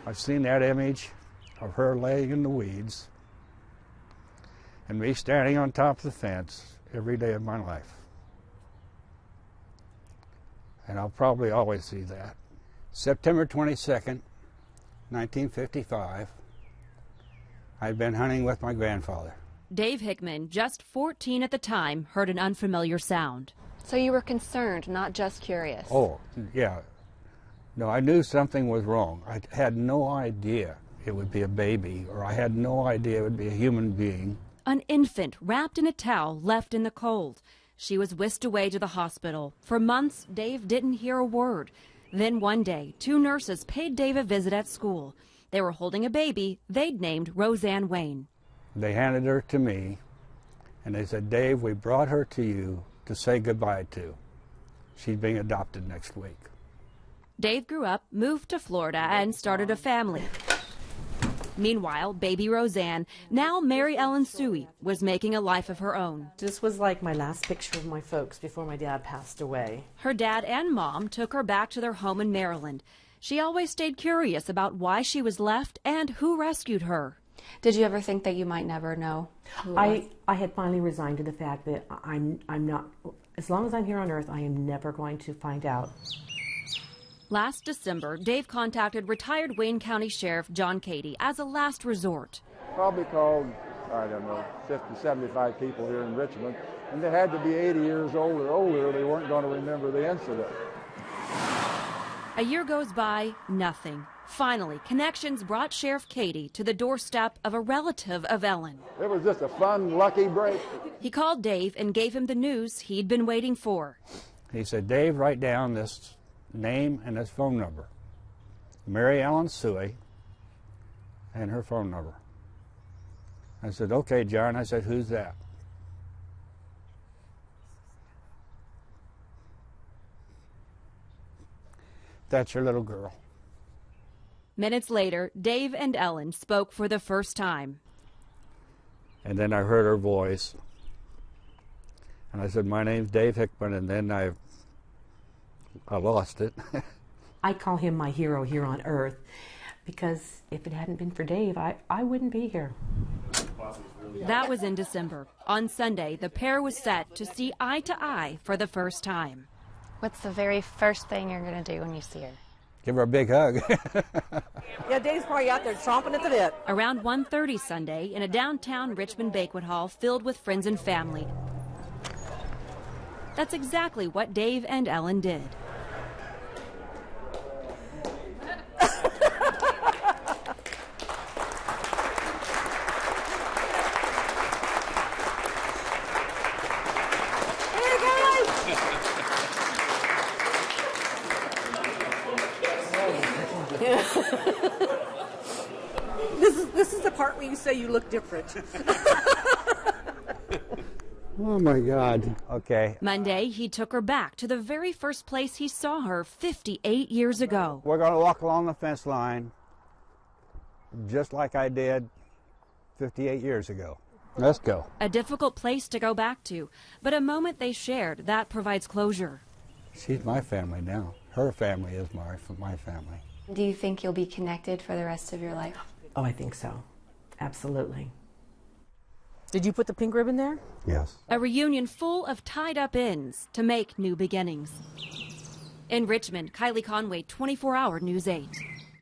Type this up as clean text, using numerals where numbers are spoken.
I've seen that image of her laying in the weeds and me standing on top of the fence every day of my life. And I'll probably always see that. September 22nd, 1955, I'd been hunting with my grandfather. Dave Hickman, just 14 at the time, heard an unfamiliar sound. So you were concerned, not just curious? Oh, yeah. No, I knew something was wrong. I had no idea it would be a baby, or I had no idea it would be a human being. An infant wrapped in a towel, left in the cold. She was whisked away to the hospital. For months, Dave didn't hear a word. Then one day, 2 nurses paid Dave a visit at school. They were holding a baby they'd named Roseanne Wayne. They handed her to me, and they said, Dave, we brought her to you to say goodbye to. She's being adopted next week. Dave grew up, moved to Florida, and started a family. Meanwhile, baby Roseanne, now Mary Ellen Suey, was making a life of her own. This was like my last picture of my folks before my dad passed away. Her dad and mom took her back to their home in Maryland. She always stayed curious about why she was left and who rescued her. Did you ever think that you might never know who it was? I had finally resigned to the fact that I'm not, as long as I'm here on Earth, I am never going to find out. Last December, Dave contacted retired Wayne County Sheriff John Cady as a last resort. Probably called, I don't know, 50, 75 people here in Richmond, and they had to be 80 years old or older. They weren't going to remember the incident. A year goes by, nothing. Finally, connections brought Sheriff Cady to the doorstep of a relative of Ellen. It was just a fun, lucky break. He called Dave and gave him the news he'd been waiting for. He said, Dave, write down this name and this phone number. Mary Ellen Suey and her phone number. I said, okay, John. I said, who's that? That's your little girl. Minutes later, Dave and Ellen spoke for the first time. And then I heard her voice. And I said, my name's Dave Hickman, and then I lost it. I call him my hero here on Earth because if it hadn't been for Dave, I wouldn't be here. That was in December. On Sunday, the pair was set to see eye to eye for the first time. What's the very first thing you're going to do when you see her? Give her a big hug. Yeah, Dave's probably out there chomping at the bit. Around 1:30 Sunday, in a downtown Richmond banquet hall filled with friends and family. That's exactly what Dave and Ellen did. This is the part where you say you look different. Oh, my God. Okay. Monday, he took her back to the very first place he saw her 58 years ago. We're going to walk along the fence line just like I did 58 years ago. Let's go. A difficult place to go back to, but a moment they shared that provides closure. She's my family now. Her family is my family. Do you think you'll be connected for the rest of your life? Oh, I think so. Absolutely. Did you put the pink ribbon there? Yes. A reunion full of tied-up ends to make new beginnings. In Richmond, Kylie Conway, 24 Hour News 8.